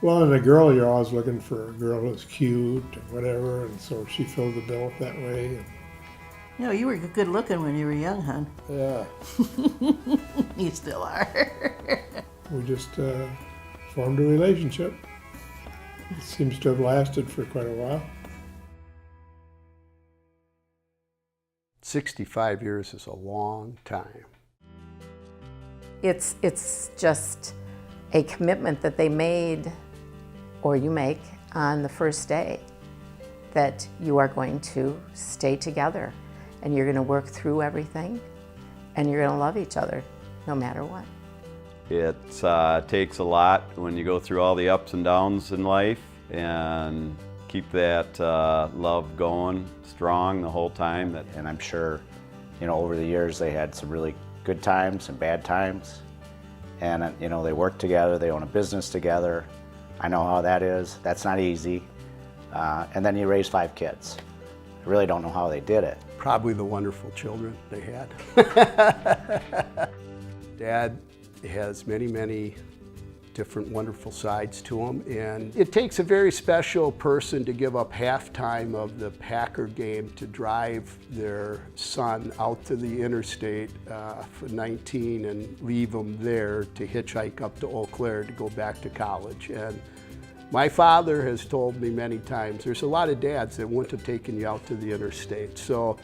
Well, and a girl, you're always looking for a girl that's cute and whatever, and so she filled the bill that way. You know, you were good looking when you were young, hon. Yeah. You still are. We just formed a relationship. It seems to have lasted for quite a while. 65 years is a long time. It's just a commitment that they made, or you make, on the first day, that you are going to stay together and you're going to work through everything and you're going to love each other no matter what. It takes a lot when you go through all the ups and downs in life, and keep that love going strong the whole time. And I'm sure, you know, over the years they had some really good times and bad times. And, you know, they work together, they own a business together. I know how that is. That's not easy. And then you raise 5 kids. I really don't know how they did it. Probably the wonderful children they had. Dad has many, many different wonderful sides to him, and it takes a very special person to give up halftime of the Packer game to drive their son out to the interstate for 19 and leave him there to hitchhike up to Eau Claire to go back to college. And my father has told me many times, there's a lot of dads that wouldn't have taken you out to the interstate. So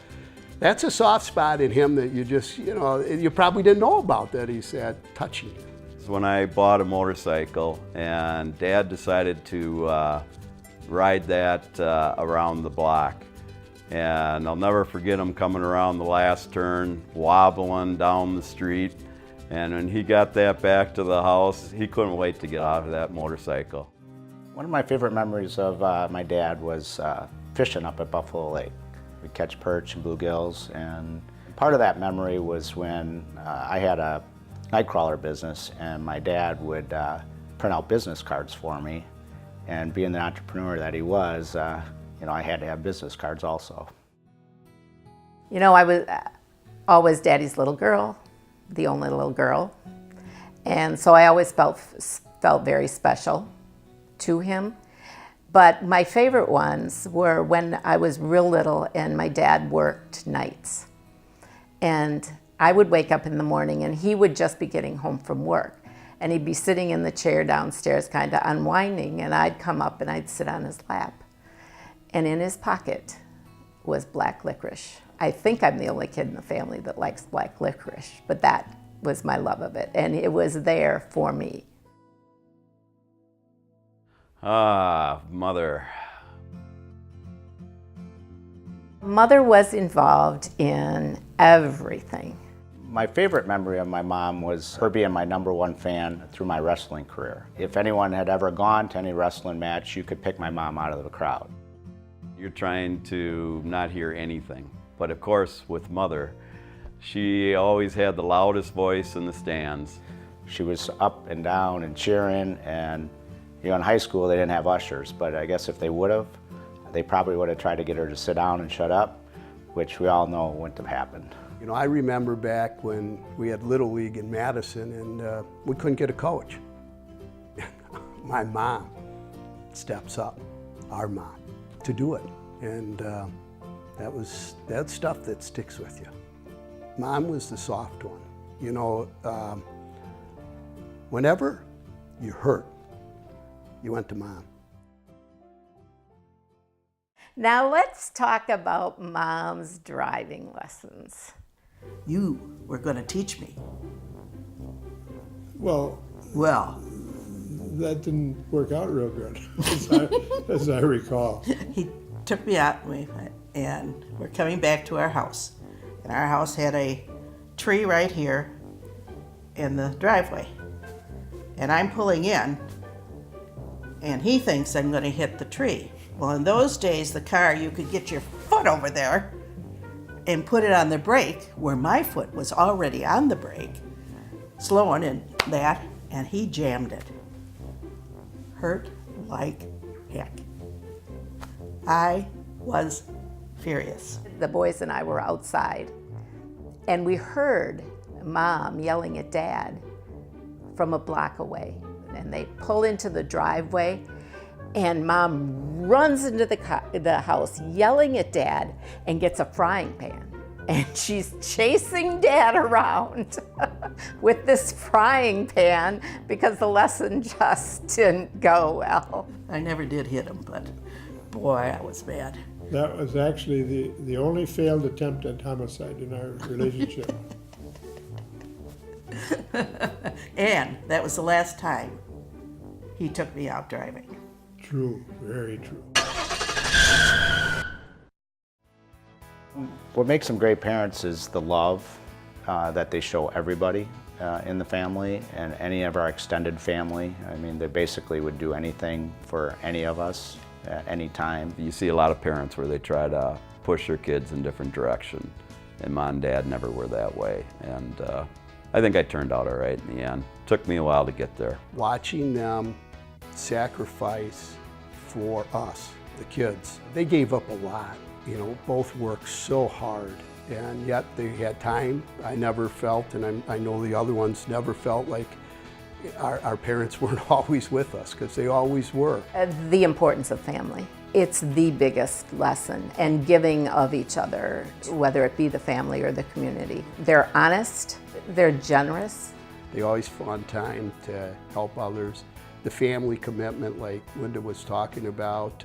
that's a soft spot in him that you just, you know, you probably didn't know about, that he's that touchy. When I bought a motorcycle, and Dad decided to ride that around the block. And I'll never forget him coming around the last turn, wobbling down the street. And when he got that back to the house, he couldn't wait to get off of that motorcycle. One of my favorite memories of my dad was fishing up at Buffalo Lake. We'd catch perch and bluegills, and part of that memory was when I had a nightcrawler business, and my dad would print out business cards for me. And being the entrepreneur that he was, you know, I had to have business cards also. You know, I was always Daddy's little girl, the only little girl. And so I always felt very special to him. But my favorite ones were when I was real little and my dad worked nights. And I would wake up in the morning and he would just be getting home from work. And he'd be sitting in the chair downstairs kind of unwinding, and I'd come up and I'd sit on his lap. And in his pocket was black licorice. I think I'm the only kid in the family that likes black licorice, but that was my love of it, and it was there for me. Ah, Mother. Mother was involved in everything. My favorite memory of my mom was her being my #1 fan through my wrestling career. If anyone had ever gone to any wrestling match, you could pick my mom out of the crowd. You're trying to not hear anything. But of course, with Mother, she always had the loudest voice in the stands. She was up and down and cheering, and you know, in high school they didn't have ushers, but I guess if they would have, they probably would have tried to get her to sit down and shut up, which we all know wouldn't have happened. You know, I remember back when we had Little League in Madison and we couldn't get a coach. My mom steps up, our mom, to do it. And that's stuff that sticks with you. Mom was the soft one. You know, whenever you hurt, you went to Mom. Now let's talk about Mom's driving lessons. You were going to teach me. Well, Well, that didn't work out real good, as I recall. he took me out and we're coming back to our house. And our house had a tree right here in the driveway. And I'm pulling in, and he thinks I'm going to hit the tree. Well, in those days, the car, you could get your foot over there and put it on the brake, where my foot was already on the brake, slowing and that, and he jammed it. Hurt like heck. I was furious. The boys and I were outside, and we heard Mom yelling at Dad from a block away. and they pull into the driveway, and Mom runs into the house yelling at Dad and gets a frying pan. And she's chasing Dad around with this frying pan because the lesson just didn't go well. I never did hit him, but boy, I was mad. That was actually the only failed attempt at homicide in our relationship. And that was the last time he took me out driving. True, very true. What makes them great parents is the love that they show everybody in the family and any of our extended family. I mean, they basically would do anything for any of us at any time. You see a lot of parents where they try to push their kids in different direction, and Mom and Dad never were that way. And I think I turned out all right in the end. Took me a while to get there. Watching them sacrifice for us, the kids, they gave up a lot. You know, both worked so hard, and yet they had time. I never felt, and I know the other ones never felt like our parents weren't always with us, because they always were. The importance of family. It's the biggest lesson, and giving of each other, whether it be the family or the community. They're honest, they're generous. They always found time to help others. The family commitment, like Linda was talking about,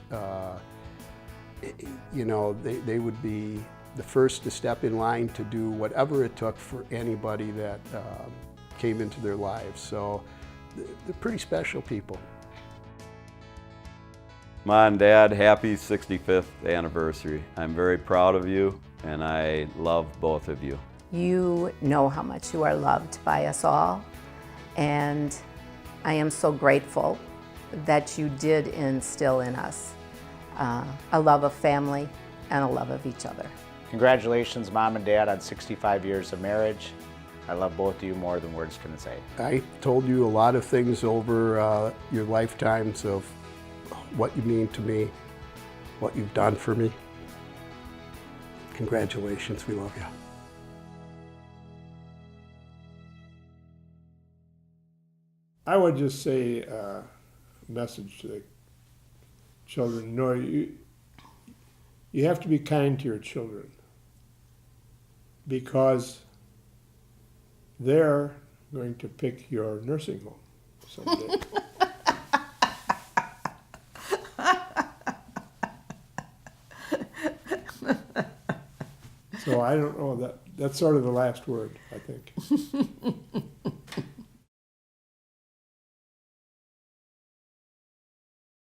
you know, they would be the first to step in line to do whatever it took for anybody that came into their lives. So they're pretty special people. Mom and Dad, happy 65th anniversary. I'm very proud of you, and I love both of you. You know how much you are loved by us all, and I am so grateful that you did instill in us a love of family and a love of each other. Congratulations, Mom and Dad, on 65 years of marriage. I love both of you more than words can say. I told you a lot of things over your lifetimes of what you mean to me, what you've done for me. Congratulations, we love you. I would just say a message to the children. You know, you have to be kind to your children, because they're going to pick your nursing home someday. So I don't know, that's sort of the last word, I think.